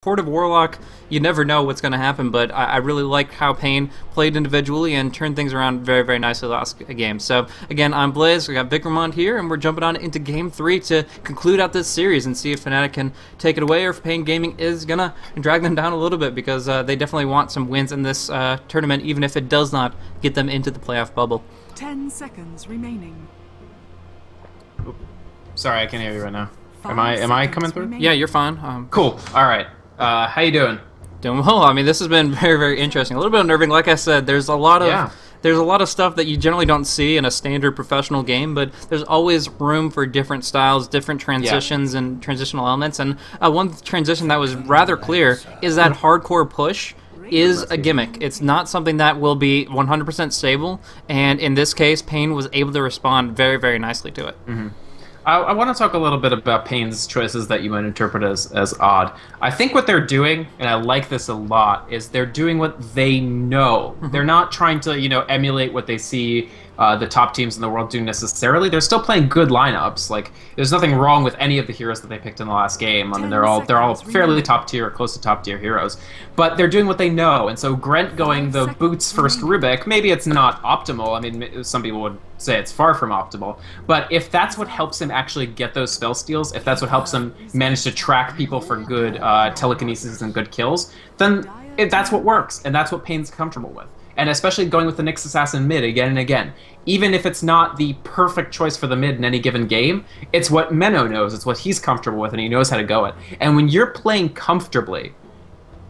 Portive Warlock, you never know what's going to happen, but I really like how paiN played individually and turned things around very, very nicely last game. So, again, I'm Blaze, we got Vikramond here, and we're jumping on into Game 3 to conclude out this series and see if Fnatic can take it away or if paiN Gaming is going to drag them down a little bit, because they definitely want some wins in this tournament, even if it does not get them into the playoff bubble. 10 seconds remaining. Sorry, I can't hear you right now. Am I coming through? Yeah, you're fine. Cool. All right. How you doing? Doing well. I mean, this has been very, very interesting. A little bit unnerving. Like I said, there's a lot of stuff that you generally don't see in a standard professional game, but there's always room for different styles, different transitions, and transitional elements. And one transition that was rather clear is that hardcore push is a gimmick. It's not something that will be 100% stable, and in this case, paiN was able to respond very, very nicely to it. Mm-hmm. I want to talk a little bit about paiN's choices that you might interpret as odd. I think what they're doing, and I like this a lot, is they're doing what they know. They're not trying to, emulate what they see the top teams in the world do necessarily. They're still playing good lineups. Like, there's nothing wrong with any of the heroes that they picked in the last game. I mean, they're all fairly top tier, close to top tier heroes. But they're doing what they know. And so Grent going the boots first Rubik, maybe it's not optimal. I mean, some people would say it's far from optimal. But if that's what helps him actually get those spell steals, if that's what helps him manage to track people for good telekinesis and good kills, then that's what works. And that's what paiN's comfortable with. And especially going with the Nyx Assassin mid again and again. Even if it's not the perfect choice for the mid in any given game, it's what Menno knows, it's what he's comfortable with, and he knows how to go it. And when you're playing comfortably,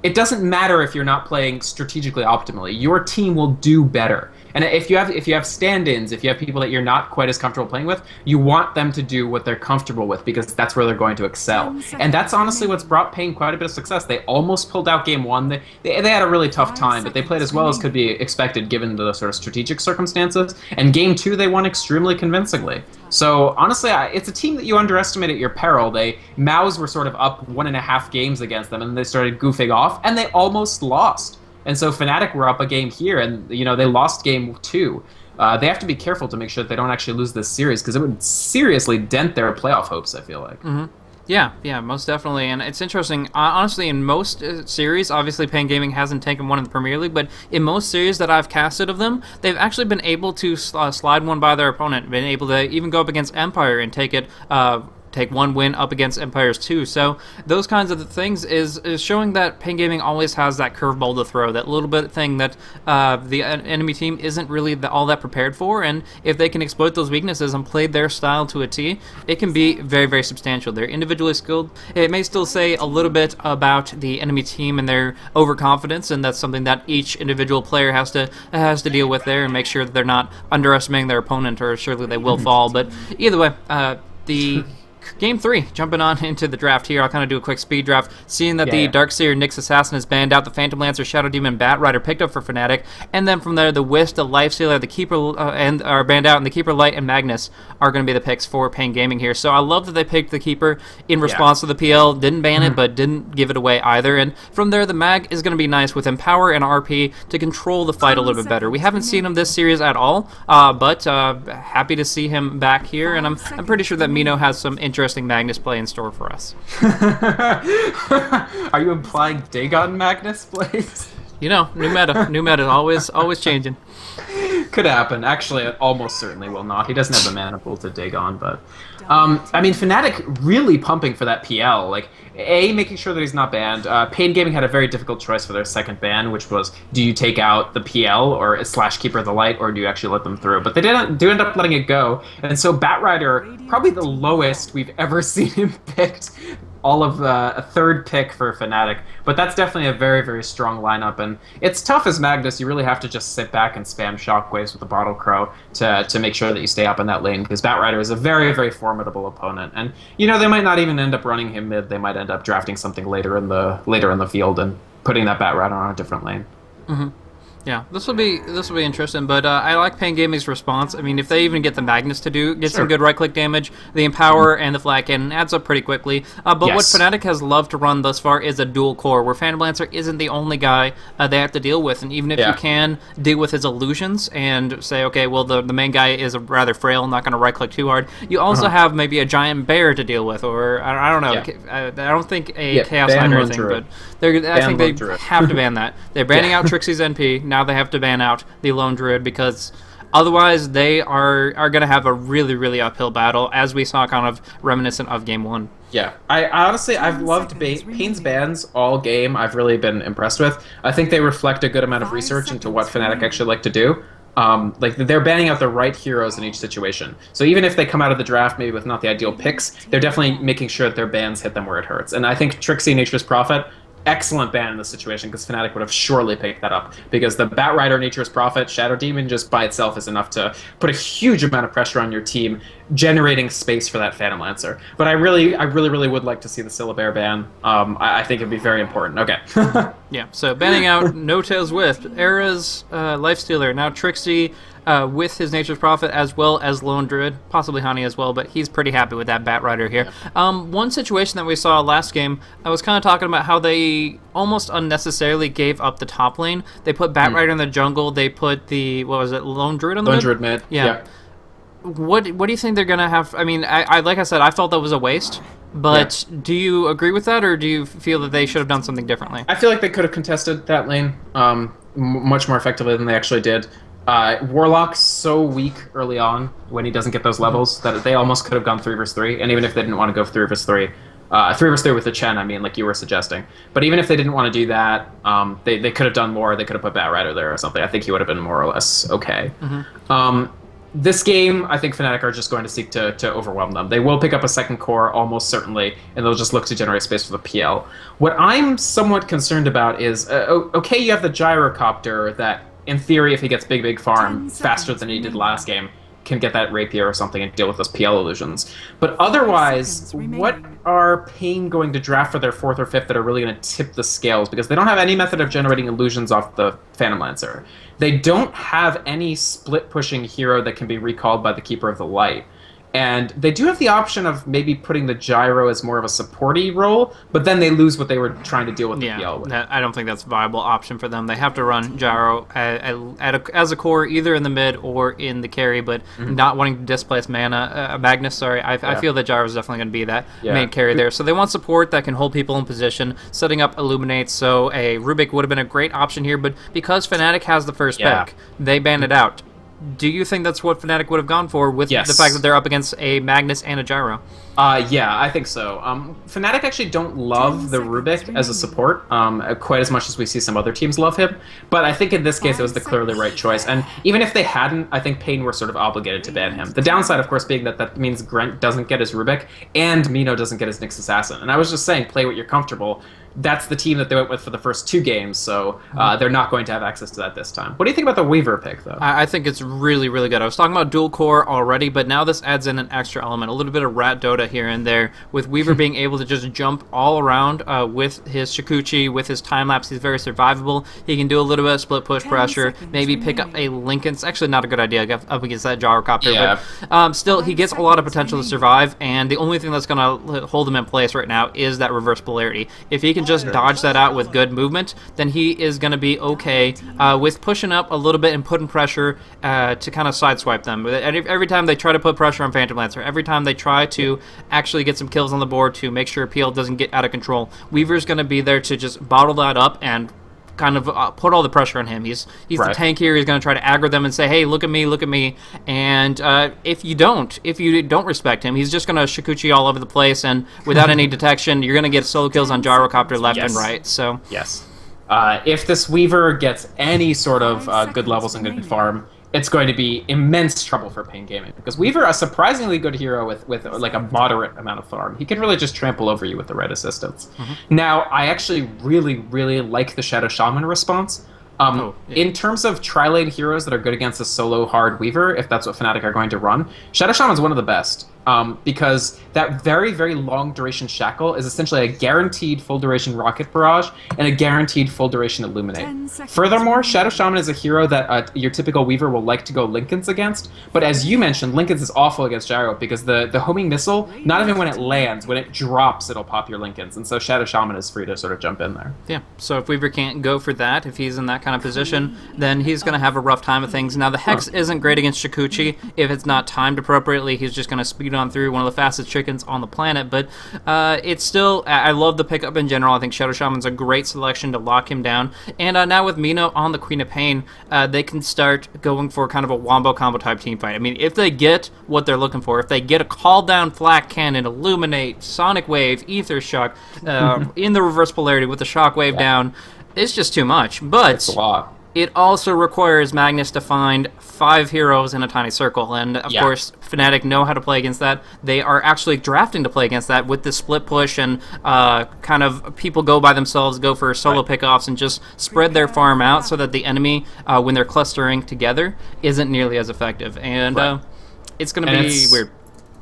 it doesn't matter if you're not playing strategically optimally. Your team will do better. And if you have stand-ins, if you have people that you're not quite as comfortable playing with, you want them to do what they're comfortable with, because that's where they're going to excel. And that's honestly what's brought paiN quite a bit of success. They almost pulled out game one. They had a really tough time, but they played as well as could be expected given the sort of strategic circumstances. And game two, they won extremely convincingly. So honestly, it's a team that you underestimate at your peril. Maus were sort of up 1.5 games against them, and they started goofing off, and they almost lost. And so Fnatic were up a game here, and they lost game two. They have to be careful to make sure that they don't actually lose this series, because it would seriously dent their playoff hopes, I feel like. Mm-hmm. Yeah, most definitely. And it's interesting, honestly, in most series, obviously paiN Gaming hasn't taken one in the Premier League, but in most series that I've casted of them, they've actually been able to slide one by their opponent, been able to even go up against Empire and take one win up against Empires 2. So those kinds of things is showing that paiN Gaming always has that curveball to throw, that little bit thing that the enemy team isn't really all that prepared for, and if they can exploit those weaknesses and play their style to a T, it can be very, very substantial. They're individually skilled. It may still say a little bit about the enemy team and their overconfidence, and that's something that each individual player has to deal with there and make sure that they're not underestimating their opponent, or surely they will fall. But either way, the Game 3, jumping on into the draft here. I'll kind of do a quick speed draft. Seeing that the Darkseer Nyx Assassin is banned out, the Phantom Lancer, Shadow Demon, Bat Rider picked up for Fnatic, and then from there, the Wisp, the Lifestealer, the Keeper are banned out, and the Keeper Light and Magnus are going to be the picks for paiN Gaming here. So I love that they picked the Keeper in response to the PL. Didn't ban it, but didn't give it away either. And from there, the Mag is going to be nice with Empower and RP to control the fight a little bit better. We haven't seen him this series at all, but happy to see him back here, and I'm pretty sure that Mino has some interesting Magnus play in store for us. Are you implying Dagon Magnus plays? New meta, always changing. Could happen. Actually, it almost certainly will not. He doesn't have the mana pool to Dagon, but I mean, Fnatic really pumping for that PL. Like, making sure that he's not banned. paiN Gaming had a very difficult choice for their second ban, which was, do you take out the PL or / Keeper of the Light, or do you actually let them through? But they do end up letting it go, and so Bat Rider, probably the lowest we've ever seen him picked. All of a third pick for Fnatic, but that's definitely a very, very strong lineup, and it's tough as Magnus. You really have to just sit back and spam shockwaves with the Bottle Crow to make sure that you stay up in that lane, because Bat Rider is a very, very formidable opponent, and they might not even end up running him mid. They might end up drafting something later in the field and putting that Bat Rider on a different lane. Mm-hmm. Yeah, this will be interesting, but I like paiN Gaming's response. I mean, if they even get the Magnus to get some good right-click damage, the Empower and the Flat Cannon adds up pretty quickly. But what Fnatic has loved to run thus far is a dual core, where Phantom Lancer isn't the only guy they have to deal with, and even if you can deal with his illusions and say, okay, well, the main guy is rather frail, not going to right-click too hard, you also have maybe a giant bear to deal with, or I don't know. I don't think a Chaos Knight or anything, but I think they have to ban that. They're banning out Trixie's NP. Now they have to ban out the Lone Druid, because otherwise they are going to have a really, really uphill battle, as we saw kind of reminiscent of Game 1. Yeah, I honestly, I've loved paiN's bans all game. I've really been impressed with. I think they reflect a good amount of research into what Fnatic actually like to do. Like, they're banning out the right heroes in each situation. So even if they come out of the draft maybe with not the ideal picks, they're definitely making sure that their bans hit them where it hurts. And I think Trixie, Nature's Prophet, excellent ban in this situation, because Fnatic would have surely picked that up, because the Batrider, Nature's Prophet, Shadow Demon just by itself is enough to put a huge amount of pressure on your team, generating space for that Phantom Lancer. But I really would like to see the Syllabear ban. I think it'd be very important. Okay. Yeah, so banning out No Tails Wisp, Era's Lifestealer, now Trixie with his Nature's Prophet, as well as Lone Druid, possibly Honey as well, but he's pretty happy with that Batrider here. One situation that we saw last game, I was kind of talking about how they almost unnecessarily gave up the top lane. They put Batrider in the jungle, they put the, what was it, Lone Druid on the mid? Lone Druid mid, yeah. What do you think they're going to have? I mean, I like I said, I felt that was a waste. But do you agree with that, or do you feel that they should have done something differently? I feel like they could have contested that lane much more effectively than they actually did. Warlock's so weak early on when he doesn't get those levels that they almost could have gone 3 vs 3. And even if they didn't want to go 3 vs 3, 3 vs 3 with the Chen, I mean, like you were suggesting. But even if they didn't want to do that, they could have done more. They could have put Batrider there or something. I think he would have been more or less okay. This game, I think Fnatic are just going to seek to overwhelm them. They will pick up a second core, almost certainly, and they'll just look to generate space for the PL. What I'm somewhat concerned about is, okay, you have the Gyrocopter that, in theory, if he gets big farm faster than he did last game, can get that Rapier or something and deal with those PL illusions. But otherwise, what are paiN going to draft for their 4th or 5th that are really going to tip the scales? Because they don't have any method of generating illusions off the Phantom Lancer. They don't have any split-pushing hero that can be recalled by the Keeper of the Light. And they do have the option of maybe putting the Gyro as more of a supporty role, but then they lose what they were trying to deal with the PL with. I don't think that's a viable option for them. They have to run Gyro as a core, either in the mid or in the carry, but not wanting to displace Magnus, sorry. I feel that Gyro is definitely going to be that main carry there. So they want support that can hold people in position, setting up Illuminate, so a Rubik would have been a great option here, but because Fnatic has the first pick, they ban it out. Do you think that's what Fnatic would have gone for with the fact that they're up against a Magnus and a Gyro? Yeah, I think so. Fnatic actually don't love the Rubik as a support quite as much as we see some other teams love him, but I think in this case it was the clearly right choice, and even if they hadn't, I think paiN were sort of obligated to ban him. The downside, of course, being that means Grent doesn't get his Rubik, and Mino doesn't get his Nyx Assassin, and I was just saying, play what you're comfortable. That's the team that they went with for the first 2 games, so they're not going to have access to that this time. What do you think about the Weaver pick, though? I think it's really, really good. I was talking about dual core already, but now this adds in an extra element, a little bit of Rat Dota here and there, with Weaver being able to just jump all around with his Shikuchi, with his time-lapse. He's very survivable. He can do a little bit of split push pressure, maybe pick up a Lincoln. It's actually not a good idea up against that Gyrocopter, but still, he gets a lot of potential to survive, and the only thing that's going to hold him in place right now is that reverse polarity. If he can just dodge that out with good movement, then he is going to be okay with pushing up a little bit and putting pressure to kind of sideswipe them. Every time they try to put pressure on Phantom Lancer, every time they try to actually get some kills on the board to make sure PL doesn't get out of control, Weaver's going to be there to just bottle that up and kind of put all the pressure on him. He's the tank here. He's going to try to aggro them and say, hey, look at me. And if you don't respect him, he's just going to Shikuchi all over the place, and without any detection, you're going to get solo kills on Gyrocopter left and right. So if this Weaver gets any sort of good levels and good farm, it's going to be immense trouble for paiN Gaming, because Weaver, a surprisingly good hero with like a moderate amount of farm. He can really just trample over you with the right assistance. Now, I actually really like the Shadow Shaman response. In terms of tri-lane heroes that are good against a solo hard Weaver, if that's what Fnatic are going to run, Shadow Shaman's one of the best. because that very, very long duration shackle is essentially a guaranteed full duration rocket barrage and a guaranteed full duration illuminate. Furthermore, Shadow Shaman is a hero that your typical Weaver will like to go Linken's against, but as you mentioned, Linken's is awful against Gyro because the homing missile, not even when it lands, when it drops, it'll pop your Linken's, and so Shadow Shaman is free to sort of jump in there. Yeah, so if Weaver can't go for that, if he's in that kind of position, then he's going to have a rough time of things. Now, the Hex isn't great against Shikuchi. If it's not timed appropriately, he's just going to speed on through, one of the fastest chickens on the planet, but it's still, I love the pickup in general. I think Shadow Shaman's a great selection to lock him down, and now with Mino on the Queen of paiN, they can start going for kind of a wombo combo type team fight. I mean, if they get what they're looking for, if they get a call down Flak Cannon, Illuminate, Sonic Wave, Ether Shock, in the reverse polarity with the Shockwave down, it's just too much. But it's a lot. It also requires Magnus to find 5 heroes in a tiny circle, and of course, Fnatic know how to play against that. They are actually drafting to play against that with the split push and kind of people go by themselves, go for solo pickoffs, and just spread their farm out so that the enemy, when they're clustering together, isn't nearly as effective. And it's going to be weird.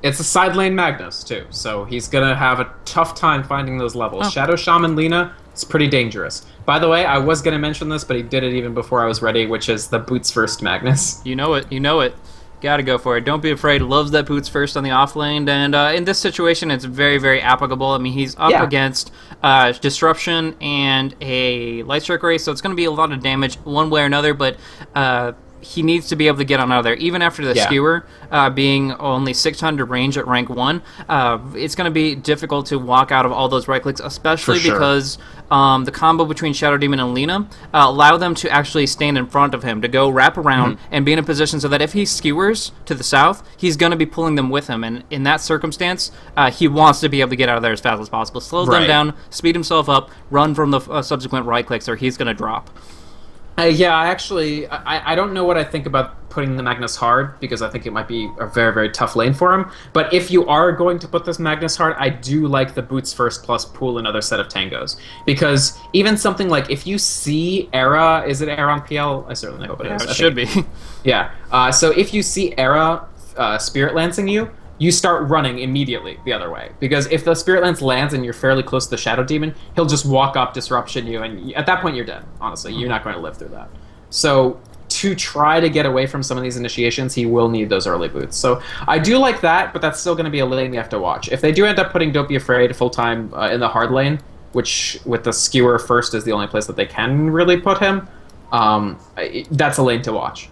It's a side lane Magnus, too, so he's going to have a tough time finding those levels. Shadow Shaman Lina, it's pretty dangerous. By the way, I was going to mention this, but he did it even before I was ready, which is the boots first Magnus. You know it, you know it. Gotta go for it. Don't be afraid. Loves that boots first on the off lane, and in this situation, it's very, very applicable. I mean, he's up against Disruption and a Light Strike Ray, so it's going to be a lot of damage one way or another, but he needs to be able to get on out of there. Even after the Skewer being only 600 range at rank 1, it's going to be difficult to walk out of all those right clicks, especially because the combo between Shadow Demon and Lina allow them to actually stand in front of him, to go wrap around and be in a position so that if he skewers to the south, he's going to be pulling them with him. And in that circumstance, he wants to be able to get out of there as fast as possible. Slow them down, speed himself up, run from the subsequent right clicks, or he's going to drop. Yeah, I don't know what I think about putting the Magnus hard, because I think it might be a very, very tough lane for him. But if you are going to put this Magnus hard, I do like the boots first plus pool another set of tangos. Because even something like, if you see Era, is it Era on PL? I certainly hope it is. It should be. Yeah. So if you see Era Spirit Lancing you, you start running immediately the other way. Because if the Spirit Lance lands and you're fairly close to the Shadow Demon, he'll just walk up, disruption you, and at that point you're dead, honestly. You're not going to live through that. So to try to get away from some of these initiations, he will need those early boots. So I do like that, but that's still going to be a lane you have to watch. If they do end up putting Don't Be Afraid full-time in the hard lane, which with the Skewer first is the only place that they can really put him, that's a lane to watch.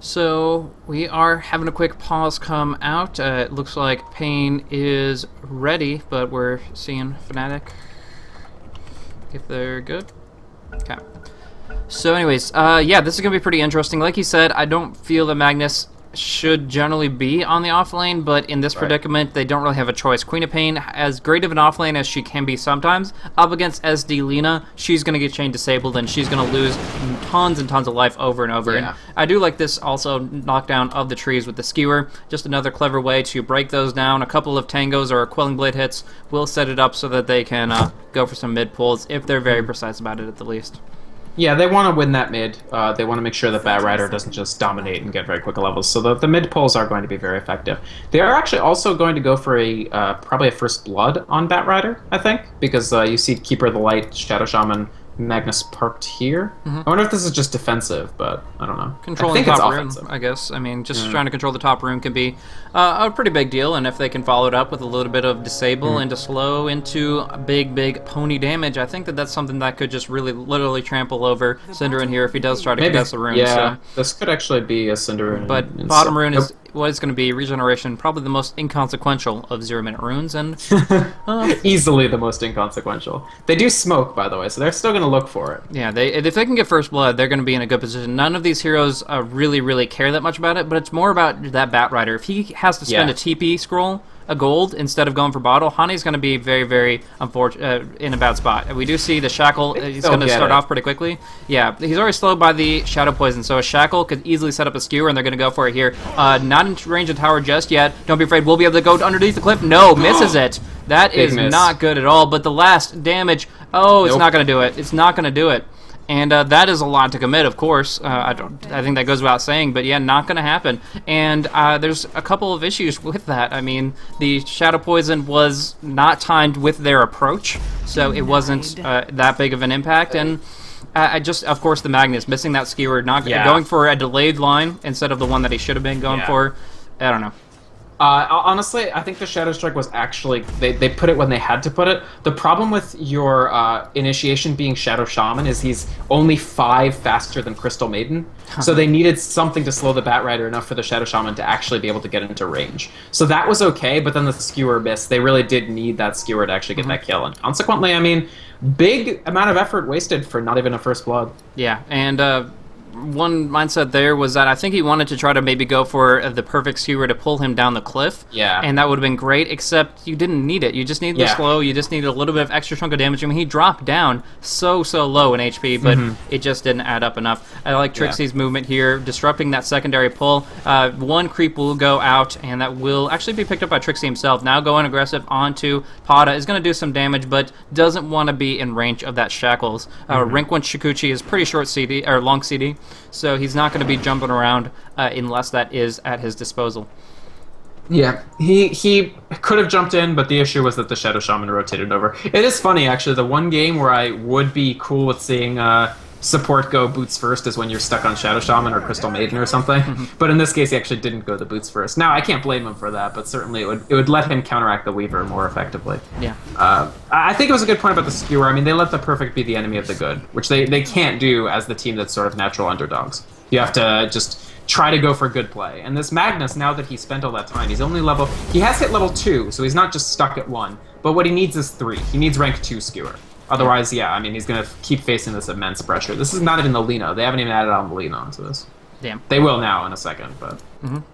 So we are having a quick pause come out. It looks like paiN is ready, but we're seeing Fnatic if they're good. Okay. So anyways, yeah, this is going to be pretty interesting. Like you said, I don't feel that Magnus should generally be on the off lane, but in this predicament, they don't really have a choice. Queen of paiN, as great of an off lane as she can be sometimes, up against SD Lina, she's going to get chain disabled, and she's going to lose tons and tons of life over and over. And I do like this also knockdown of the trees with the Skewer. Just another clever way to break those down. A couple of tangos or Quelling Blade hits will set it up so that they can go for some mid pulls, if they're very precise about it at the least. Yeah, they want to win that mid. They want to make sure that Bat Rider doesn't just dominate and get very quick levels. So the mid pulls are going to be very effective. They are actually also going to go for a probably a First Blood on Bat Rider, I think, because you see Keeper of the Light, Shadow Shaman, Magnus parked here. I wonder if this is just defensive, but I don't know. Controlling the top room, I guess. I mean, just trying to control the top room can be a pretty big deal, and if they can follow it up with a little bit of disable into slow into big pony damage, I think that that's something that could just really literally trample over Cinderin here if he does try to contest the rune. Yeah, this could actually be a Cinderin. But bottom rune is what is going to be regeneration, probably the most inconsequential of 0-minute runes, and easily the most inconsequential. They do smoke, by the way, so they're still going to look for it. Yeah, if they can get First Blood, they're going to be in a good position. None of these heroes really care that much about it, but it's more about that Bat Rider. If he has to spend a TP scroll, a gold, instead of going for bottle, Hani's going to be very unfortunate in a bad spot. We do see the Shackle, he's going to start off pretty quickly. Yeah, he's already slowed by the Shadow Poison, so a Shackle could easily set up a Skewer, and they're going to go for it here. Not in range of tower just yet. Don't be afraid, we'll be able to go underneath the cliff. No, misses it. That is not good at all, but the last damage, it's not going to do it. It's not going to do it. And that is a lot to commit, of course. I think that goes without saying, but yeah, not going to happen. And there's a couple of issues with that. I mean, the Shadow Poison was not timed with their approach, so it wasn't that big of an impact. And of course, the Magnus missing that skewer, going for a delayed line instead of the one that he should have been going for. I don't know. Honestly, I think the Shadow Strike was actually... They put it when they had to put it. The problem with your initiation being Shadow Shaman is he's only 5 faster than Crystal Maiden. So they needed something to slow the Bat Rider enough for the Shadow Shaman to actually be able to get into range. So that was okay, but then the Skewer missed. They really did need that Skewer to actually get that kill. And consequently, I mean, big amount of effort wasted for not even a First Blood. Yeah, and... one mindset there was that I think he wanted to try to maybe go for the perfect skewer to pull him down the cliff. Yeah. And that would have been great, except you didn't need it. You just needed the slow. You just needed a little bit of extra chunk of damage. I mean, he dropped down so low in HP, but it just didn't add up enough. I like Trixie's movement here, disrupting that secondary pull. One creep will go out, and that will actually be picked up by Trixie himself. Now going aggressive onto Pada is going to do some damage, but doesn't want to be in range of that Shackles. Rank 1 Shikuchi is pretty short CD, or long CD. So he's not going to be jumping around unless that is at his disposal. Yeah, he could have jumped in, but the issue was that the Shadow Shaman rotated over. It is funny, actually. The one game where I would be cool with seeing support go boots first is when you're stuck on Shadow Shaman or Crystal Maiden or something. But in this case, he actually didn't go the boots first. Now, I can't blame him for that, but certainly it would let him counteract the Weaver more effectively. Yeah. I think it was a good point about the Skewer. I mean, they let the perfect be the enemy of the good, which they can't do as the team that's sort of natural underdogs. You have to just try to go for good play. And this Magnus, now that he spent all that time, he has hit level 2, so he's not just stuck at 1. But what he needs is 3. He needs rank 2 Skewer. Otherwise, yeah, I mean, he's going to keep facing this immense pressure. This is not even the Lino. They haven't even added on the Lino onto this. Damn. They will now in a second, but...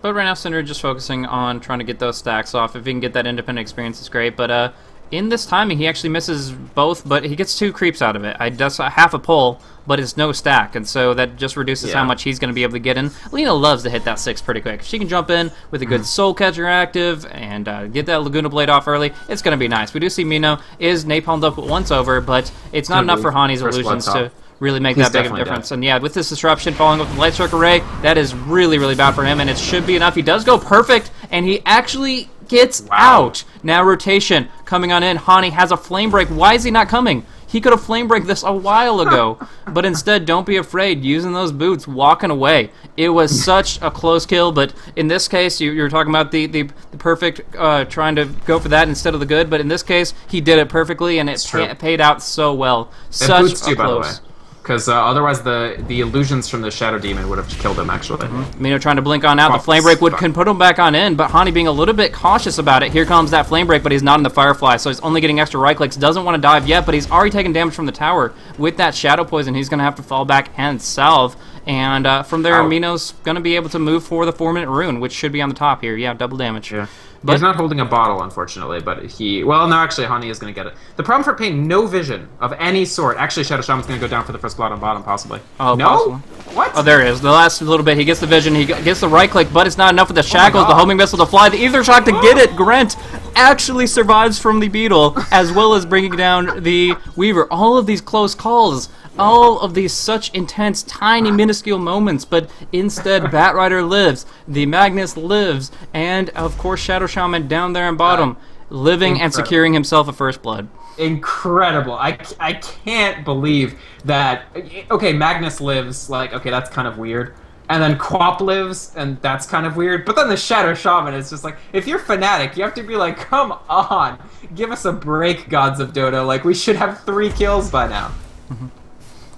But right now, Cinder just focusing on trying to get those stacks off. If he can get that independent experience, it's great. But in this timing, he actually misses both, but he gets 2 creeps out of it. That's half a pull, but it's no stack, and so that just reduces how much he's going to be able to get in. Lena loves to hit that 6 pretty quick. If she can jump in with a good Soul Catcher active and get that Laguna Blade off early, it's going to be nice. We do see Mino is napalmed up once over, but it's not enough for Hani's illusions to really make that big of a difference. Dead. And yeah, with this disruption following up the Light Strike Array, that is really bad for him, and it should be enough. He does go perfect, and he actually gets out. Now rotation coming on in. Hani has a flame break. Why is he not coming? He could have flame break this a while ago, but instead, don't be afraid. Using those boots, walking away. It was such a close kill, but in this case, you're talking about the perfect, trying to go for that instead of the good, but in this case, he did it perfectly, and it paid out so well. Such boots a too, by the way. close. Because otherwise the illusions from the Shadow Demon would have killed him, actually. Mino trying to blink on out. The Flame Break can put him back on in, but Hani being a little bit cautious about it. Here comes that Flame Break, but he's not in the Firefly, so he's only getting extra right clicks. Doesn't want to dive yet, but he's already taken damage from the tower. With that Shadow Poison, he's going to have to fall back and salve. And from there, Mino's going to be able to move for the 4-minute rune, which should be on the top here. Yeah, double damage. Yeah. But he's not holding a bottle, unfortunately, but well, no, actually, Hani is going to get it. The problem for paiN, no vision of any sort. Actually, Shadow Shaman's going to go down for the first blood on bottom, possibly. Oh, no? Possible. What? Oh, there it is. The last little bit, he gets the vision, he gets the right click, but it's not enough with the shackles, the homing missile to fly, the ether shock to get it. Grant actually survives from the beetle, as well as bringing down the Weaver. All of these close calls. All of these such intense, tiny, minuscule moments, but instead Batrider lives, the Magnus lives, and of course Shadow Shaman down there in bottom, living and securing himself a first blood. Incredible. I can't believe that. Okay, Magnus lives, like, okay, that's kind of weird. And then Quap lives, and that's kind of weird. But then the Shadow Shaman is just like, if you're Fnatic, you have to be like, come on, give us a break, Gods of Dodo. Like, we should have 3 kills by now.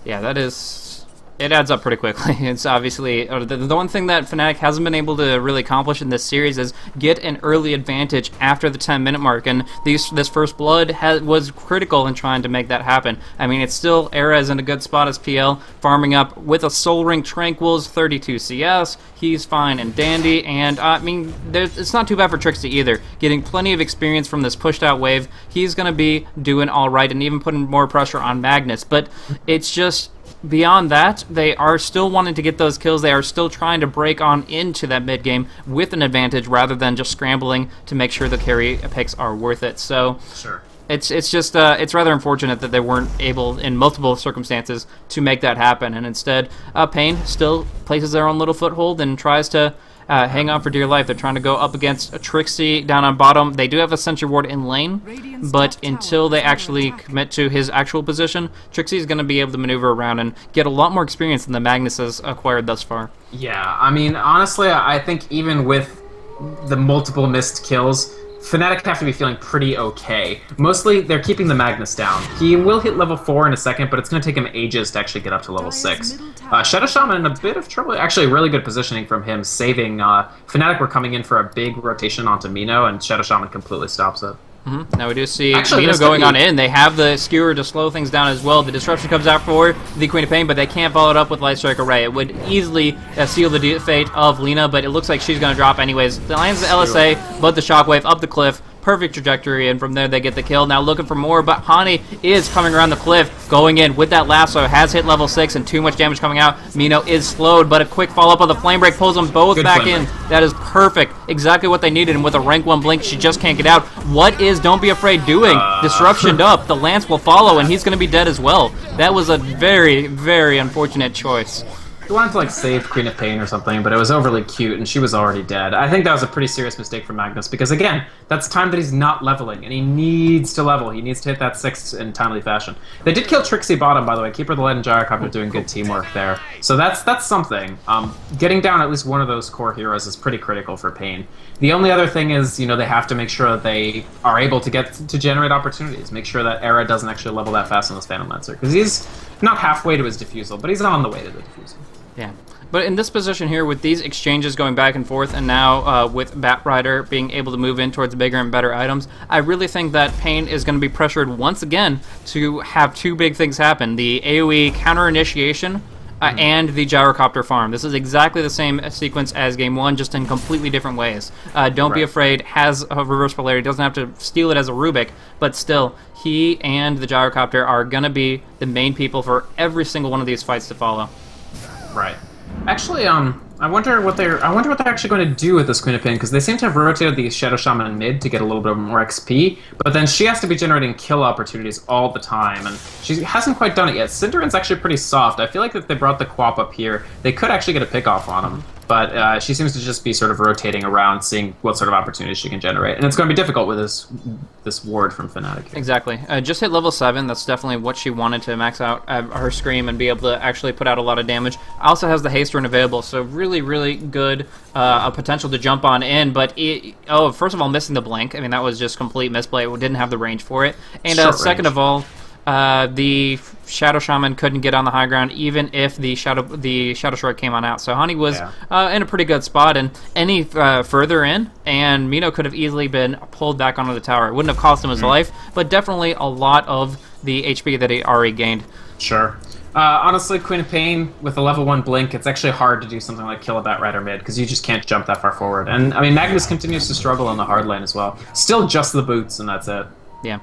Yeah, that is... It adds up pretty quickly. It's obviously... The one thing that Fnatic hasn't been able to really accomplish in this series is get an early advantage after the 10-minute mark, and this first blood was critical in trying to make that happen. I mean, it's still... Era is in a good spot as PL, farming up with a Soul Ring Tranquils, 32 CS. He's fine and dandy, and I mean, it's not too bad for Trixie either. Getting plenty of experience from this pushed-out wave, he's going to be doing all right, and even putting more pressure on Magnus, but it's just... Beyond that, they are still wanting to get those kills. They are still trying to break on into that mid game with an advantage rather than just scrambling to make sure the carry picks are worth it. So, It's just it's rather unfortunate that they weren't able in multiple circumstances to make that happen, and instead paiN still places their own little foothold and tries to hang on for dear life. They're trying to go up against a Trixie down on bottom. They do have a Sentry Ward in lane, but until they actually commit to his actual position, Trixie is going to be able to maneuver around and get a lot more experience than the Magnus has acquired thus far. Yeah, I mean, honestly, I think even with the multiple missed kills, Fnatic have to be feeling pretty okay. Mostly, they're keeping the Magnus down. He will hit level 4 in a second, but it's going to take him ages to actually get up to level 6. Shadow Shaman in a bit of trouble. Actually, really good positioning from him, saving... Fnatic were coming in for a big rotation onto Mino, and Shadow Shaman completely stops it. Now we do see Mino going on in. They have the skewer to slow things down as well. The disruption comes out for the Queen of Pain, but they can't follow it up with Light Strike Array. It would easily seal the fate of Lina, but it looks like she's going to drop anyways. The lands the LSA, but the Shockwave up the cliff. Perfect trajectory, and from there they get the kill. Now looking for more, but Hani is coming around the cliff, going in with that lasso, has hit level 6, and too much damage coming out. Mino is slowed, but a quick follow-up of the Flame Break pulls them both back in. That is perfect. Exactly what they needed, and with a rank 1 blink, she just can't get out. What is Don't Be Afraid doing? Disruptioned up. The Lance will follow, and he's going to be dead as well. That was a very, very unfortunate choice. He wanted to like save Queen of Pain or something, but it was overly cute, and she was already dead. I think that was a pretty serious mistake for Magnus, because again, that's time that he's not leveling, and he needs to level. He needs to hit that 6 in timely fashion. They did kill Trixie bottom, by the way. Keeper the Lead and Gyrocopter doing good teamwork there. So that's something. Getting down at least one of those core heroes is pretty critical for paiN. The only other thing is, you know, they have to make sure that they are able to get to generate opportunities. Make sure that Era doesn't actually level that fast on this Phantom Lancer, because he's not halfway to his defusal, but he's on the way to the defusal. Yeah, but in this position here, with these exchanges going back and forth, and now with Batrider being able to move in towards bigger and better items, I really think that paiN is going to be pressured once again to have two big things happen. The AoE counter-initiation and the Gyrocopter farm. This is exactly the same sequence as Game 1, just in completely different ways. Don't Be Afraid has a reverse polarity, doesn't have to steal it as a Rubik, but still, he and the Gyrocopter are going to be the main people for every single one of these fights to follow. Right. Actually, I wonder what they're actually going to do with this Queen of Pain, because they seem to have rotated the Shadow Shaman mid to get a little bit more XP, but then she has to be generating kill opportunities all the time, and she hasn't quite done it yet. Cinderen's actually pretty soft. I feel like if they brought the Quap up here, they could actually get a pick off on him. But she seems to just be sort of rotating around, seeing what sort of opportunities she can generate. And it's going to be difficult with this ward from Fnatic here. Exactly. Just hit level 7. That's definitely what she wanted to max out her Scream and be able to actually put out a lot of damage. Also has the haste rune available, so really, really good a potential to jump on in. But, first of all, missing the blink. I mean, that was just complete misplay. It didn't have the range for it. And second of all, the Shadow Shaman couldn't get on the high ground, even if the Shadow Shard came on out. So Hani was in a pretty good spot, and any further in, and Mino could have easily been pulled back onto the tower. It wouldn't have cost him his life, but definitely a lot of the HP that he already gained. Sure. Honestly, Queen of Pain, with a level 1 blink, it's actually hard to do something like kill a Batrider mid, because you just can't jump that far forward. And, I mean, Magnus continues to struggle in the hard lane as well. Still just the boots, and that's it. Yeah.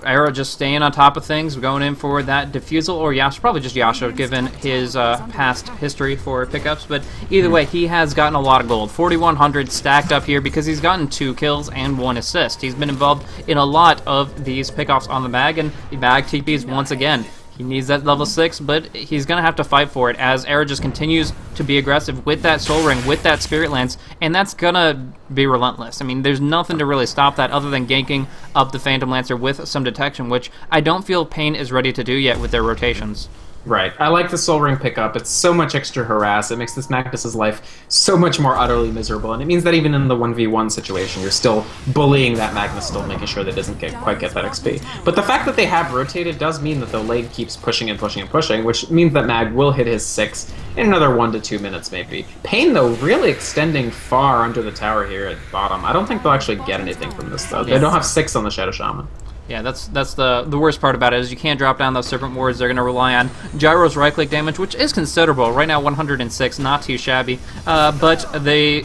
Era just staying on top of things, going in for that defusal, or Yasha, probably just Yasha, given his past history for pickups, but either way, he has gotten a lot of gold. 4,100 stacked up here because he's gotten 2 kills and 1 assist. He's been involved in a lot of these pickoffs on the bag, and the bag TPs once again. He needs that level 6, but he's going to have to fight for it as Era just continues to be aggressive with that Soul Ring, with that Spirit Lance, and that's going to be relentless. I mean, there's nothing to really stop that other than ganking up the Phantom Lancer with some detection, which I don't feel paiN is ready to do yet with their rotations. Right. I like the Soul Ring pickup. It's so much extra harass. It makes this Magnus's life so much more utterly miserable, and it means that even in the 1v1 situation, you're still bullying that Magnus, still making sure that it doesn't quite get that XP. But the fact that they have rotated does mean that the lane keeps pushing and pushing and pushing, which means that Mag will hit his 6 in another 1 to 2 minutes, maybe. paiN, though, really extending far under the tower here at bottom. I don't think they'll actually get anything from this, though. They don't have 6 on the Shadow Shaman. Yeah, that's the worst part about it, is you can't drop down those Serpent Wards. They're going to rely on Gyro's right-click damage, which is considerable. Right now, 106, not too shabby. But they,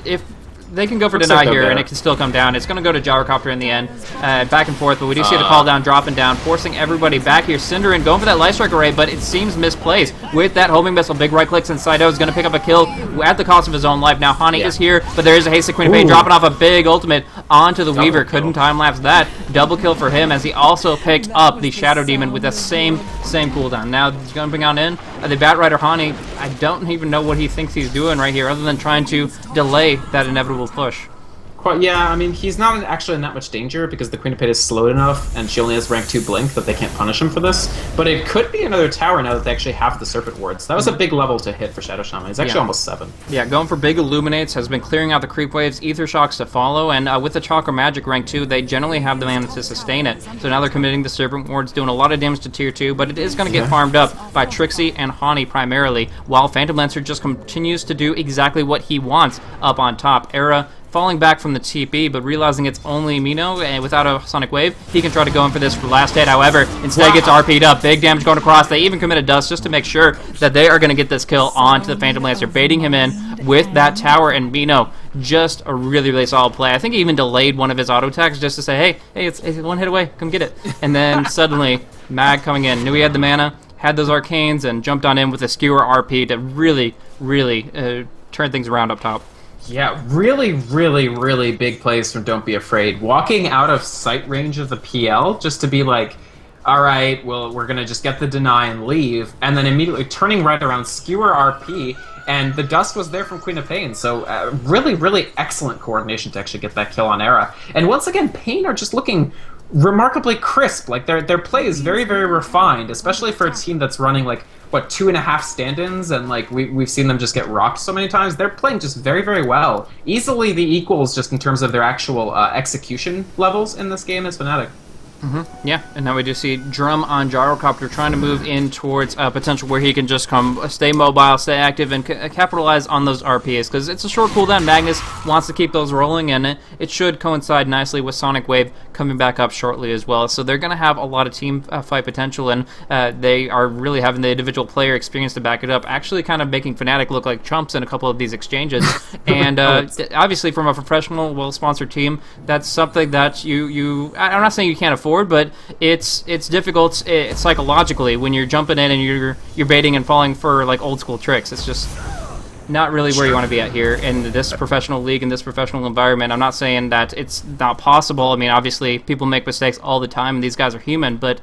if they can go for Looks deny like they'll here, get and it. it can still come down. It's going to go to Gyrocopter in the end, back and forth, but we do see the call down dropping down, forcing everybody back here. Cinderin going for that Light Strike array, but it seems misplaced. With that homing missile, big right clicks, and Saito is going to pick up a kill at the cost of his own life. Now Hani is here, but there is a hasted Queen of Pain dropping off a big ultimate onto the Weaver. Couldn't time-lapse that. Double kill for him, as he also picked up the Shadow Demon with the same cooldown. Now jumping on in, the Batrider Hani, I don't even know what he thinks he's doing right here, other than trying to delay that inevitable push. Yeah, I mean, he's not actually in that much danger because the Queen of Pain is slowed enough and she only has rank 2 Blink that they can't punish him for this. But it could be another tower now that they actually have the Serpent Wards. That was a big level to hit for Shadow Shaman. He's actually almost 7. Yeah, going for big Illuminates, has been clearing out the creep waves, Ether Shocks to follow, and with the Chakra Magic rank 2, they generally have the mana to sustain it. So now they're committing the Serpent Wards, doing a lot of damage to tier 2, but it is going to get farmed up by Trixie and Hani primarily, while Phantom Lancer just continues to do exactly what he wants up on top. Era falling back from the TP, but realizing it's only Mino, and without a Sonic Wave, he can try to go in for this for last hit. However, instead gets RP'd up. Big damage going across. They even committed Dust just to make sure that they are going to get this kill onto the Phantom Lancer, baiting him in with that tower, and Mino, just a really, really solid play. I think he even delayed one of his auto attacks just to say, hey, it's one hit away, come get it. And then suddenly, Mag coming in, knew he had the mana, had those arcanes, and jumped on in with a Skewer RP to really, really turn things around up top. Yeah, really, really, really big plays from Don't Be Afraid. Walking out of sight range of the PL just to be like, all right, well, we're going to just get the deny and leave, and then immediately turning right around, Skewer RP, and the Dust was there from Queen of Pain, so really, really excellent coordination to actually get that kill on Era. And once again, Pain are just looking remarkably crisp. Like, their play is very, very refined, especially for a team that's running, like, what, 2.5 stand-ins, and like we've seen them just get rocked so many times. They're playing just very, very well. Easily the equals just in terms of their actual execution levels in this game as Fnatic. Yeah, and now we do see Drum on Gyrocopter trying to move in towards potential where he can just stay mobile, stay active, and capitalize on those RPs, because it's a short cooldown. Magnus wants to keep those rolling, and it should coincide nicely with Sonic Wave coming back up shortly as well. So they're going to have a lot of team fight potential, and they are really having the individual player experience to back it up, actually kind of making Fnatic look like chumps in a couple of these exchanges. And obviously from a professional, well-sponsored team, that's something that I'm not saying you can't afford, but it's difficult psychologically when you're jumping in and you're baiting and falling for like old school tricks. It's just not really where you want to be at here in this professional league, in this professional environment. I'm not saying that it's not possible. I mean, obviously people make mistakes all the time and these guys are human, but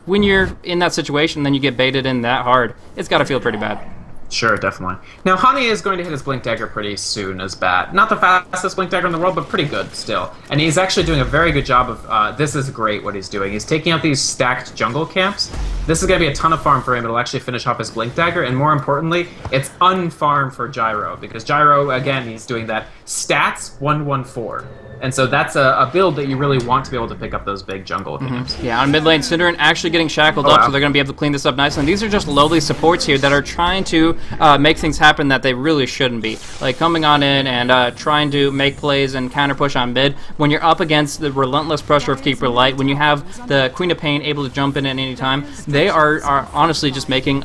when you're in that situation then you get baited in that hard, it's got to feel pretty bad. Sure, definitely. Now, Hani is going to hit his Blink Dagger pretty soon as Bat. Not the fastest Blink Dagger in the world, but pretty good still. And he's actually doing a very good job of, this is great what he's doing. He's taking out these stacked jungle camps. This is going to be a ton of farm for him. It'll actually finish off his Blink Dagger, and more importantly, it's unfarm for Gyro, because Gyro, again, he's doing that stats 114. And so that's a build that you really want to be able to pick up those big jungle camps. Yeah, on mid lane, Cinderin actually getting shackled up, so they're going to be able to clean this up nicely. And these are just lowly supports here that are trying to make things happen that they really shouldn't be. Like coming on in and trying to make plays and counter push on mid. When you're up against the relentless pressure of Keeper Light, when you have the Queen of Pain able to jump in at any time, they are honestly just making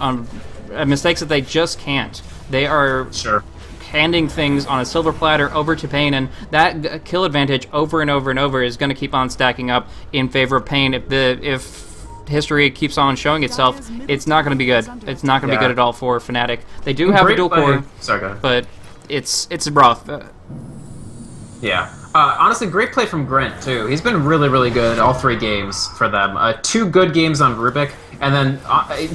mistakes that they just can't. They are handing things on a silver platter over to paiN, and that kill advantage over and over and over is going to keep on stacking up in favor of paiN. If history keeps on showing itself, it's not going to be good. It's not going to be good at all for Fnatic. They do have a dual core, but it's rough. Yeah. Honestly, great play from Grint, too. He's been really, really good all 3 games for them. 2 good games on Rubik, and then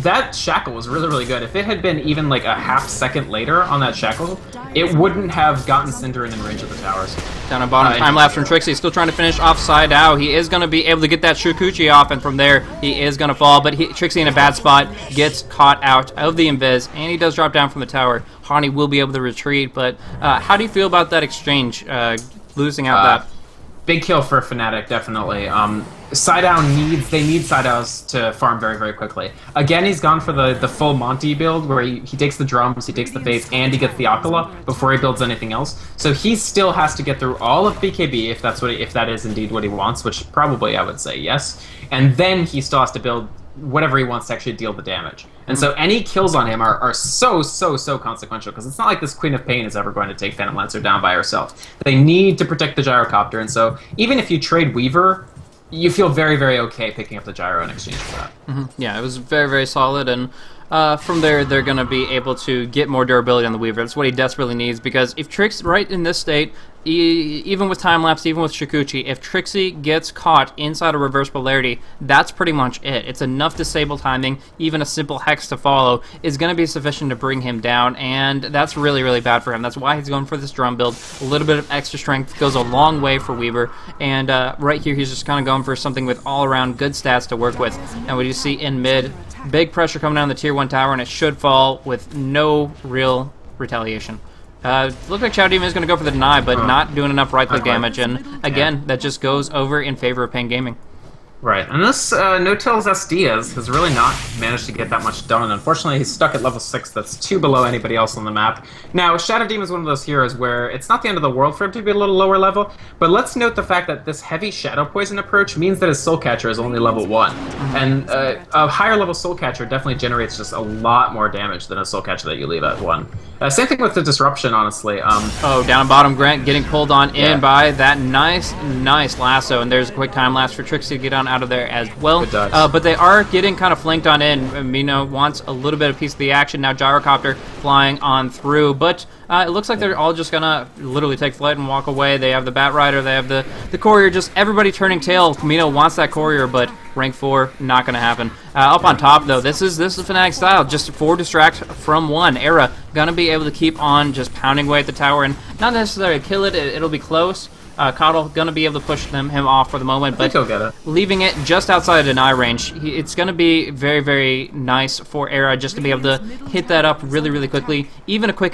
that Shackle was really, really good. If it had been even like a half second later on that Shackle, it wouldn't have gotten Cinderin in range of the towers. Down on bottom, time lapse from Trixie, still trying to finish off Saito. He is going to be able to get that Shukuchi off, and from there, he is going to fall, but Trixie in a bad spot, gets caught out of the invis, and he does drop down from the tower. Hani will be able to retreat, but how do you feel about that exchange? Losing out that. Big kill for Fnatic, definitely. They need Saito's to farm very, very quickly. Again, he's gone for the full Monty build, where he takes the drums, he takes the face, and he gets the Akala before he builds anything else. So he still has to get through all of BKB if that is indeed what he wants, which probably I would say yes. And then he still has to build whatever he wants to actually deal the damage. And so any kills on him are so consequential, because it's not like this Queen of paiN is ever going to take Phantom Lancer down by herself. They need to protect the Gyrocopter, and so even if you trade Weaver, you feel very okay picking up the Gyro in exchange for that. Yeah, it was very solid, and from there, they're going to be able to get more durability on the Weaver. That's what he desperately needs, because if Trix, right in this state, even with time-lapse, even with Shukuchi, if Trixie gets caught inside a reverse polarity, that's pretty much it. It's enough disable timing, even a simple Hex to follow is going to be sufficient to bring him down, and that's really bad for him. That's why he's going for this drum build. A little bit of extra strength goes a long way for Weaver, and right here he's just kind of going for something with all-around good stats to work with. And what you see in mid, big pressure coming down the tier 1 tower, and it should fall with no real retaliation. Looks like Shadow Demon is going to go for the deny, but not doing enough right-click damage, and again, that just goes over in favor of paiN Gaming. Right, and this No-Till's SD has really not managed to get that much done. Unfortunately, he's stuck at level 6. That's 2 below anybody else on the map. Now, Shadow Demon is one of those heroes where it's not the end of the world for him to be a little lower level, but let's note the fact that this heavy Shadow Poison approach means that his Soul Catcher is only level 1. And a higher level Soul Catcher definitely generates just a lot more damage than a Soul Catcher that you leave at 1. Same thing with the Disruption, honestly. Down bottom, Grant getting pulled on in by that nice lasso, and there's a quick time lapse for Trixie to get on out of there as well. But they are getting kind of flanked on in. Mino wants a little bit of piece of the action. Now Gyrocopter flying on through, but it looks like they're all just gonna literally take flight and walk away. They have the Bat Rider, they have the Courier, just everybody turning tail. Mino wants that Courier, but rank 4, not gonna happen. Up on top though, this is Fnatic style, just 4 distract from 1. Era gonna be able to keep on just pounding away at the tower and not necessarily kill it, it'll be close. Coddle gonna be able to push him off for the moment, but he'll get it. Leaving it just outside of deny range, it's gonna be very nice for Era just to be able to hit that up really quickly. Even a quick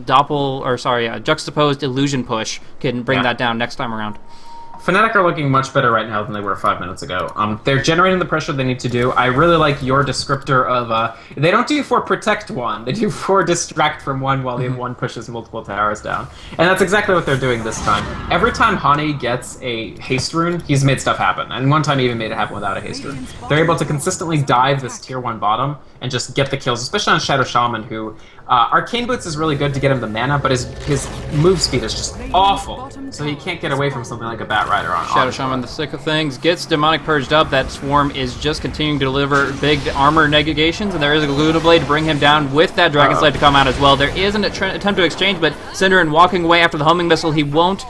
juxtaposed illusion push can bring that down next time around. Fnatic are looking much better right now than they were 5 minutes ago. They're generating the pressure they need to do. I really like your descriptor of, they don't do for protect 1, they do for distract from 1 while the 1 pushes multiple towers down. And that's exactly what they're doing this time. Every time Hani gets a haste rune, he's made stuff happen. And one time he even made it happen without a haste rune. They're able to consistently dive this tier 1 bottom and just get the kills, especially on Shadow Shaman, who Arcane Boots is really good to get him the mana, but his move speed is just awful, so he can't get away from something like a Bat Rider on Shadow Shaman, the sick of things, gets Demonic Purged up. That Swarm is just continuing to deliver big armor negations, and there is a Gluta Blade to bring him down with that Dragon Slave to come out as well. There is an attempt to exchange, but Cinderin walking away after the homing missile. He won't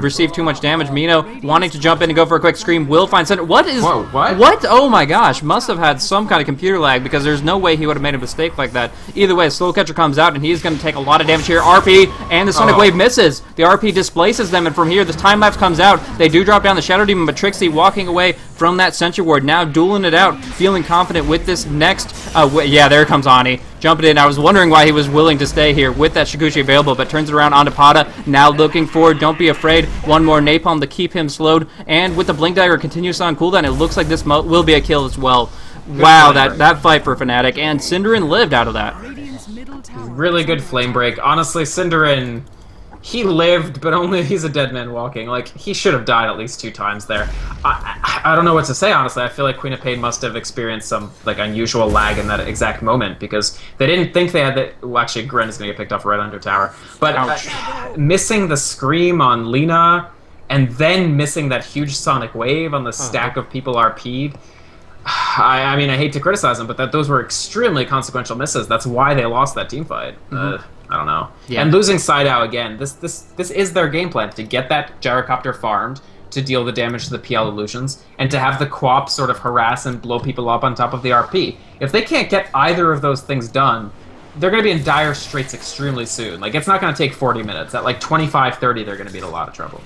receive too much damage. Mino wanting to jump in and go for a quick scream will find Cinder. What? What? Oh my gosh, must have had some kind of computer lag, because there's no way he would have made a mistake like that. Either way, Soul Catcher comes out, and he's going to take a lot of damage here. RP, and the Sonic Wave misses. The RP displaces them, and from here, this time lapse comes out. They do drop down the Shadow Demon, but Trixie walking away from that Sentry Ward, now dueling it out, feeling confident with this next. Yeah, there comes Ani. Jumping in. I was wondering why he was willing to stay here with that Shukuchi available, but turns it around onto Pada. Now looking forward. Don't be afraid. One more Napalm to keep him slowed. And with the Blink Dagger continuously on cooldown, it looks like this will be a kill as well. Wow, that fight for Fnatic. And Cinderin lived out of that. Really good flame break. Honestly, Cinderin, he lived, but only he's a dead man walking. Like, he should have died at least 2 times there. I don't know what to say, honestly. I feel like Queen of paiN must have experienced some, like, unusual lag in that exact moment, because they didn't think they had the... Well, actually, Gren is going to get picked off right under tower. But missing the Scream on Lina, and then missing that huge Sonic Wave on the stack of people RP'd, I mean, I hate to criticize them, but those were extremely consequential misses. That's why they lost that team fight. I don't know. Yeah. And losing Sidao again, this is their game plan, to get that Gyrocopter farmed, to deal the damage to the PL illusions, and to have the Quap sort of harass and blow people up on top of the RP. If they can't get either of those things done, they're going to be in dire straits extremely soon. Like, it's not going to take 40 minutes. At like 25, 30, they're going to be in a lot of trouble.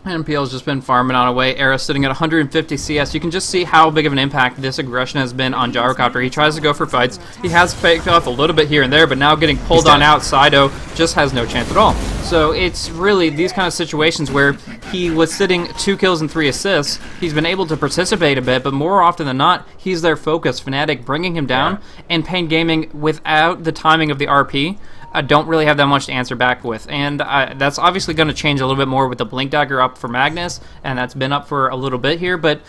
And PL's just been farming on away. Era sitting at 150 CS. You can just see how big of an impact this aggression has been on Gyrocopter. He tries to go for fights. He has faked off a little bit here and there, but now getting pulled on out, Sido just has no chance at all. So it's really these kind of situations where he was sitting 2 kills and 3 assists. He's been able to participate a bit, but more often than not, he's their focus. Fnatic bringing him down, and paiN Gaming, without the timing of the RP, don't really have that much to answer back with. And that's obviously going to change a little bit more with the Blink Dagger up for Magnus, and that's been up for a little bit here, but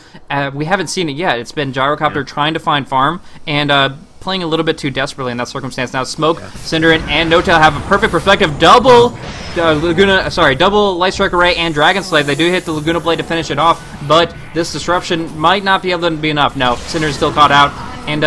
we haven't seen it yet. It's been Gyrocopter trying to find farm, and playing a little bit too desperately in that circumstance. Now Smoke, Cinderin, and No-Tail have a perfect perspective. Double Light Strike Array and Dragon Slave. They do hit the Laguna Blade to finish it off, but this disruption might not be able to be enough. No, Cinderin's still caught out, and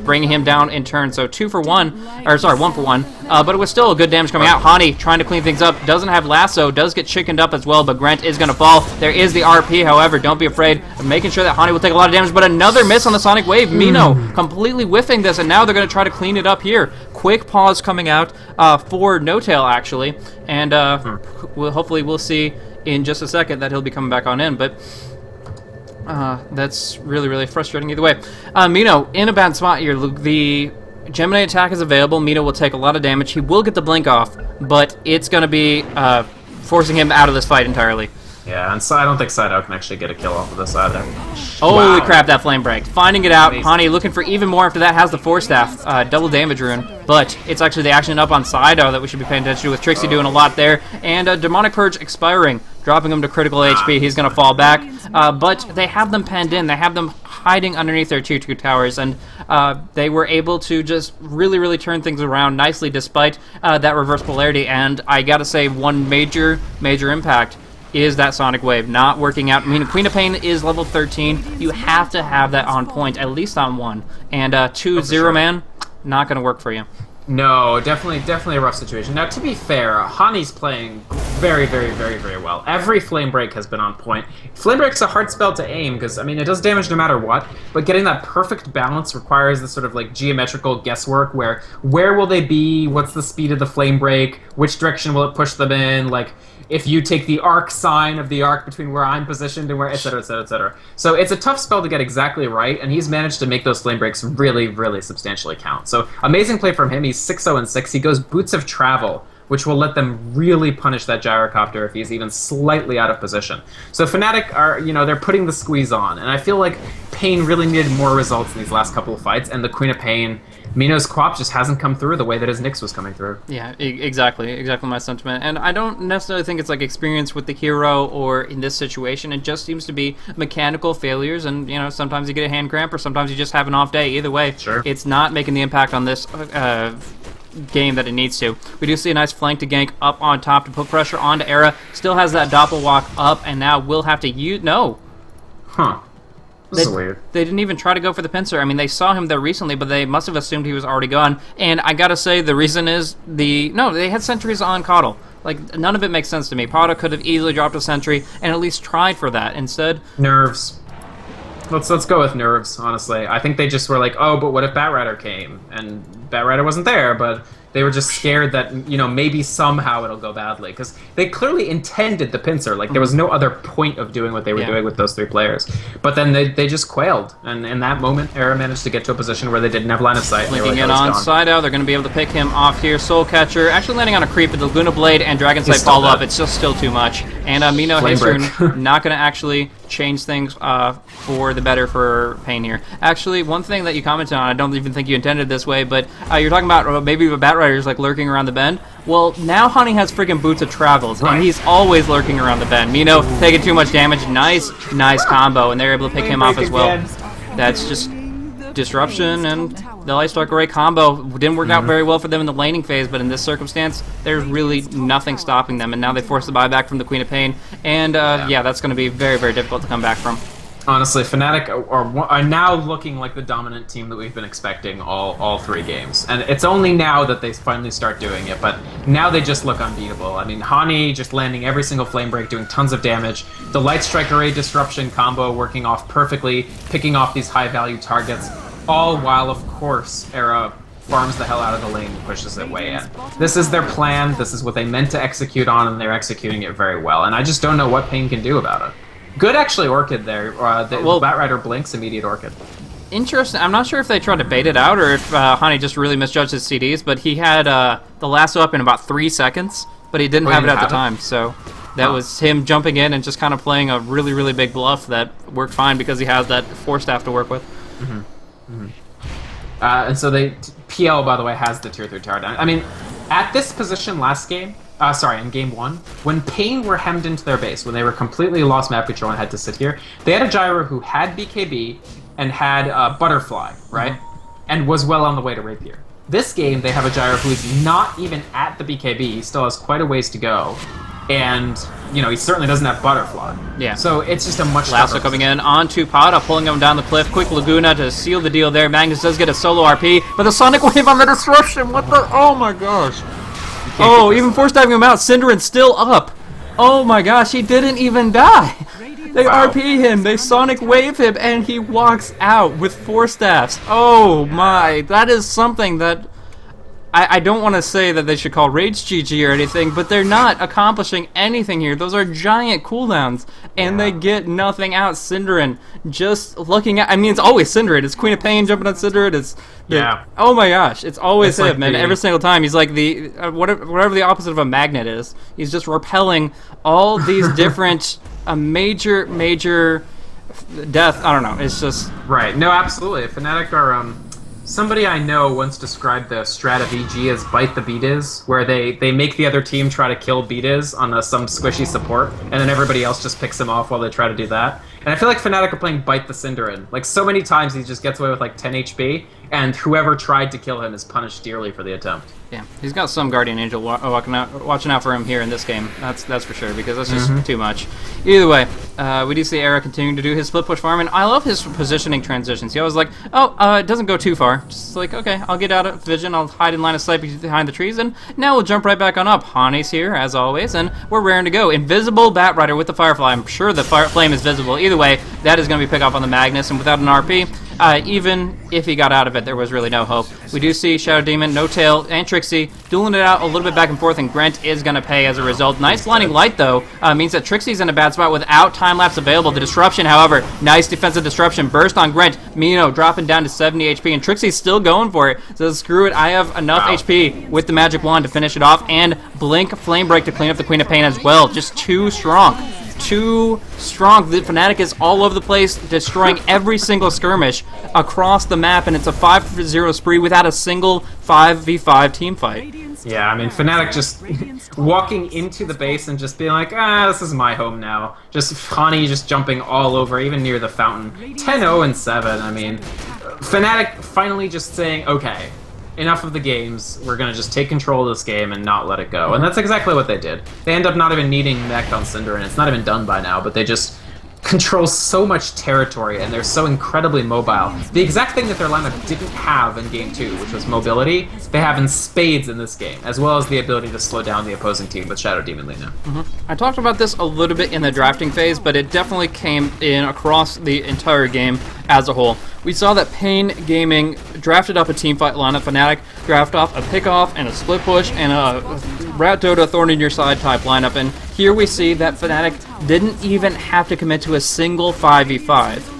bringing him down in turn. So 1 for 1. But it was still a good damage coming out. Hani trying to clean things up. Doesn't have Lasso. Does get chickened up as well, but Grant is going to fall. There is the RP, however. Don't be afraid of making sure that Hani will take a lot of damage, but another miss on the Sonic Wave. Mino completely whiffing this, and now they're going to try to clean it up here. Quick pause coming out for No-Tail, actually. And hopefully we'll see in just a second that he'll be coming back on in, but that's really, really frustrating either way. Mino in a bad spot here. The Gemini attack is available. Mino will take a lot of damage. He will get the blink off, but it's going to be forcing him out of this fight entirely. Yeah, and so I don't think Saito can actually get a kill off of this either. Holy crap, that flame break. Finding it out. Hani looking for even more after that, has the Force Staff. Double damage rune. But it's actually the action up on Saito that we should be paying attention to, with Trixie doing a lot there. And Demonic Purge expiring, dropping him to critical HP. He's going to fall back. But they have them penned in. They have them hiding underneath their 2-2 towers. And they were able to just really, really turn things around nicely despite that reverse polarity. And I got to say, one major impact is that Sonic Wave not working out. I mean, Queen of paiN is level 13. You have to have that on point, at least on 1. And 2-0 man, not going to work for you. No, definitely a rough situation. Now, to be fair, Hani's playing very, very well. Every Flame Break has been on point. Flame Break's a hard spell to aim, because, I mean, it does damage no matter what, but getting that perfect balance requires this sort of, like, geometrical guesswork where will they be, what's the speed of the Flame Break, which direction will it push them in, like, if you take the arc sign of the arc between where I'm positioned and where, etc., etc., etc. So it's a tough spell to get exactly right, and he's managed to make those flame breaks really, really substantially count. So amazing play from him. He's 6-0-6. He goes Boots of Travel, which will let them really punish that Gyrocopter if he's even slightly out of position. So Fnatic are, they're putting the squeeze on, and I feel like paiN really needed more results in these last couple of fights, and the Queen of paiN, Mino's Quap, just hasn't come through the way that his Nyx was coming through. Yeah, exactly my sentiment. And I don't necessarily think it's like experience with the hero or in this situation. It just seems to be mechanical failures, and sometimes you get a hand cramp or sometimes you just have an off day. Either way, sure, it's not making the impact on this game that it needs to. We do see a nice flank to gank up on top to put pressure onto Era. Still has that Doppelwalk up, and now will have to use... No. Huh. This is weird. They didn't even try to go for the pincer. I mean, they saw him there recently, but they must have assumed he was already gone. And I gotta say, the reason is No, they had sentries on Coddle. Like, none of it makes sense to me. Prada could have easily dropped a sentry and at least tried for that. Instead... Nerves. Let's go with nerves, honestly. I think they just were like, oh, but what if Batrider came? And Batrider wasn't there, but they were just scared that, maybe somehow it'll go badly. Because they clearly intended the pincer. Like, there was no other point of doing what they were doing with those 3 players. But then they just quailed. And in that moment, Era managed to get to a position where they didn't have line of sight. Linking it on Saito. They're going to be able to pick him off here. Soul Catcher actually landing on a creep, but the Laguna Blade and Dragon Sight follow up. It's just still too much. And Mino Haste not going to actually change things for the better for paiN here. Actually, one thing that you commented on, I don't even think you intended this way, but you're talking about maybe the Batrider's like lurking around the bend. Well, now Hani has freaking Boots of Travels, and he's always lurking around the bend. Mino taking too much damage. Nice combo, and they're able to pick him off as well. That's just disruption, and the Light Strike Array combo didn't work out very well for them in the laning phase, but in this circumstance, there's really nothing stopping them, and now they force the buyback from the Queen of paiN, and yeah, that's going to be very, very difficult to come back from. Honestly, Fnatic are now looking like the dominant team that we've been expecting all 3 games. And it's only now that they finally start doing it, but now they just look unbeatable. I mean, Hani just landing every single flame break, doing tons of damage. The Light Strike Array disruption combo working off perfectly, picking off these high-value targets, all while, of course, Era farms the hell out of the lane and pushes it way in. This is their plan, this is what they meant to execute on, and they're executing it very well. And I just don't know what paiN can do about it. Good, actually, Orchid there. Batrider blinks, immediate Orchid. Interesting. I'm not sure if they tried to bait it out or if Hani just really misjudged his CDs, but he had the lasso up in about 3 seconds, but he didn't have it at the time. So that was him jumping in and just kind of playing a really, really big bluff that worked fine because he has that Force Staff to work with. And so PL, by the way, has the tier 3 tower down. I mean, At this position last game, in game 1, when paiN were hemmed into their base, when they were completely lost map control and had to sit here, they had a Gyro who had BKB and had Butterfly, right? And was well on the way to Rapier. This game, they have a Gyro who is not even at the BKB. He still has quite a ways to go. And, you know, he certainly doesn't have Butterfly. Yeah. So it's just a much Lasso coming in onto Pada, pulling him down the cliff. Quick Laguna to seal the deal there. Magnus does get a solo RP, but the Sonic Wave on the disruption. What the? Oh my gosh. Oh, even force diving him out. Synderen's still up. Oh my gosh, he didn't even die. They RP him, they Sonic Wave him, and he walks out with 4 staffs. Oh my, that is something that I don't want to say that they should call Rage GG or anything, but they're not accomplishing anything here. Those are giant cooldowns, and they get nothing out. Synderen just looking at, I mean, it's always Synderen. It's Queen of paiN jumping on Synderen. It's oh my gosh, it's always him, and every single time he's like the whatever the opposite of a magnet is. He's just repelling all these different major death. I don't know. It's just right. No, absolutely. Fnatic are somebody I know once described the strat of EG as bite the Beatiz, where they make the other team try to kill Beatiz on some squishy support, and then everybody else just picks him off while they try to do that. And I feel like Fnatic are playing bite the Synderen. Like, so many times he just gets away with like 10 HP, and whoever tried to kill him is punished dearly for the attempt. Yeah, he's got some Guardian Angel watching out for him here in this game. That's for sure, because that's just too much. Either way, we do see Era continuing to do his split push farm, and I love his positioning transitions. He always like, it doesn't go too far. Just like, okay, I'll get out of vision, I'll hide in line of sight behind the trees, and now we'll jump right back on up. Hani's here, as always, and we're raring to go. Invisible Batrider with the Firefly. I'm sure the Flame is visible. Either way, that is going to be picked up on the Magnus, and without an RP, even if he got out of it, there was really no hope. We do see Shadow Demon, No Tail, and Trixie dueling it out a little bit back and forth, and Grent is going to pay as a result. Nice blinding light, though, means that Trixie's in a bad spot without time-lapse available. The disruption, however, nice defensive disruption. Burst on Grent. Mino dropping down to 70 HP, and Trixie's still going for it. So screw it, I have enough HP with the Magic Wand to finish it off, and Blink Flame Break to clean up the Queen of paiN as well. Just too strong. Too strong. The Fnatic is all over the place, destroying every single skirmish across the map, and it's a 5-0 spree without a single 5v5 team fight. Yeah, I mean, Fnatic just walking into the base and just being like, this is my home now. Just Hani just jumping all over, even near the fountain. 10-0 and 7, I mean, Fnatic finally just saying, okay, enough of the games, we're going to just take control of this game and not let it go. And that's exactly what they did. They end up not even needing mech on Cinder, and it's not even done by now, but they just control so much territory, and they're so incredibly mobile. The exact thing that their lineup didn't have in Game 2, which was mobility, they have in spades in this game, as well as the ability to slow down the opposing team with Shadow Demon Lina. I talked about this a little bit in the drafting phase, but it definitely came in across the entire game as a whole. We saw that paiN Gaming drafted up a teamfight lineup. Fnatic drafted off a pickoff and a split push and a Rat Dota Thorn in Your Side type lineup. And here we see that Fnatic didn't even have to commit to a single 5v5.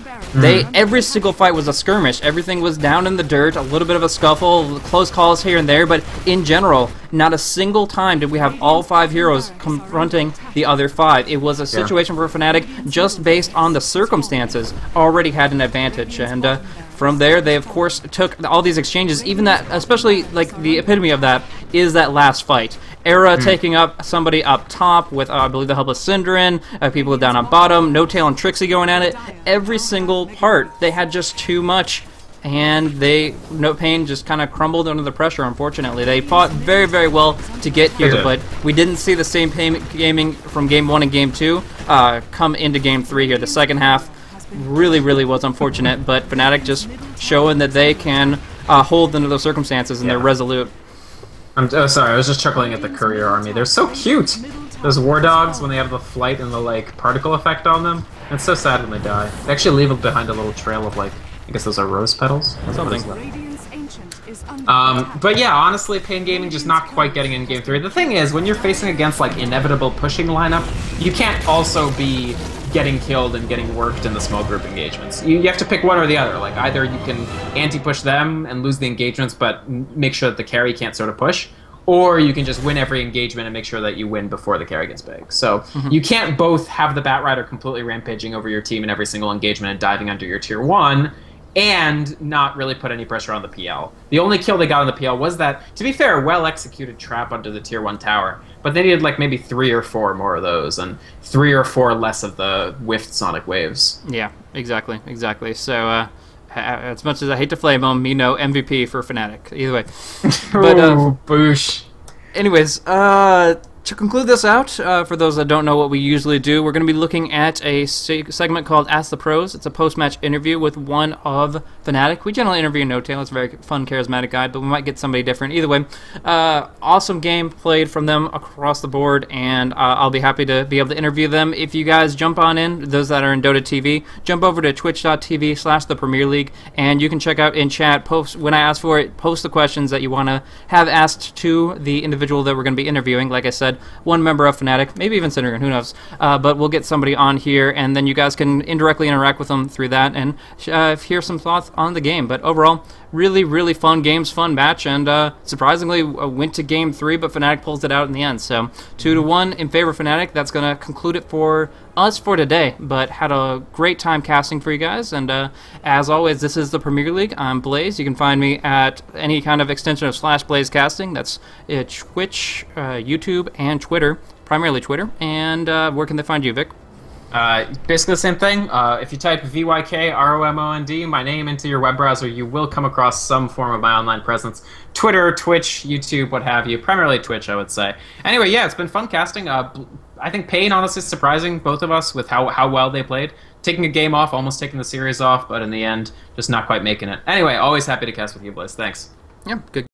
Every single fight was a skirmish. Everything was down in the dirt, a little bit of a scuffle, close calls here and there, but in general, not a single time did we have all 5 heroes confronting the other 5. It was a situation where Fnatic, just based on the circumstances, already had an advantage. And from there, they of course took all these exchanges, even that, especially like the epitome of that is that last fight. Era taking up somebody up top with, I believe, the helpless Synderen, people down on bottom, No Tail and Trixie going at it. Every single part, they had just too much, and paiN just kind of crumbled under the pressure, unfortunately. They fought very, very well to get here, but we didn't see the same paiN Gaming from Game 1 and Game 2 come into Game 3 here. The second half really, really was unfortunate, but Fnatic just showing that they can hold under those circumstances, and they're resolute. Sorry, I was just chuckling at the courier army. They're so cute! Those war dogs, when they have the flight and the, like, particle effect on them. It's so sad when they die. They actually leave behind a little trail of, like, I guess those are rose petals? Something. But yeah, honestly, paiN Gaming just not quite getting in Game 3. The thing is, when you're facing against, like, inevitable pushing lineup, you can't also be getting killed and getting worked in the small group engagements. You have to pick one or the other. Like, either you can anti-push them and lose the engagements, but make sure that the carry can't sort of push, or you can just win every engagement and make sure that you win before the carry gets big. So you can't both have the Batrider completely rampaging over your team in every single engagement and diving under your tier 1, and not really put any pressure on the PL. The only kill they got on the PL was that, to be fair, well-executed trap onto the tier 1 tower, but they needed like maybe 3 or 4 more of those, and 3 or 4 less of the whiffed Sonic Waves. Yeah, exactly. So, as much as I hate to flame them, MVP for Fnatic. Either way. But, boosh. Anyways, to conclude this out, for those that don't know what we usually do, we're going to be looking at a segment called Ask the Pros. It's a post-match interview with one of Fnatic. We generally interview No-Tail. It's a very fun, charismatic guy, but we might get somebody different. Either way, awesome game played from them across the board, and I'll be happy to be able to interview them. If you guys jump on in, those that are in Dota TV, jump over to twitch.tv/the Premier League, and you can check out in chat, post when I ask for it, post the questions that you want to have asked to the individual that we're going to be interviewing. Like I said, one member of Fnatic, maybe even Syndicate, who knows, but we'll get somebody on here, and then you guys can indirectly interact with them through that and hear some thoughts on the game. But overall, really fun games, fun match, and surprisingly went to game 3, but Fnatic pulls it out in the end. So 2-1 in favor of Fnatic. That's going to conclude it for us for today, but had a great time casting for you guys, and as always, this is the Premier League. I'm Blaze. You can find me at any kind of extension of /Blaze Casting. That's Twitch, YouTube, and Twitter, primarily Twitter. And where can they find you, Vic? Basically the same thing. If you type VYKROMOND, my name, into your web browser, you will come across some form of my online presence. Twitter, Twitch, YouTube, what have you. Primarily Twitch, I would say. Anyway, yeah, it's been fun casting. I think paiN, honestly, is surprising both of us with how well they played. Taking a game off, almost taking the series off, but in the end, just not quite making it. Anyway, always happy to cast with you, Blaze. Thanks. Yeah, good.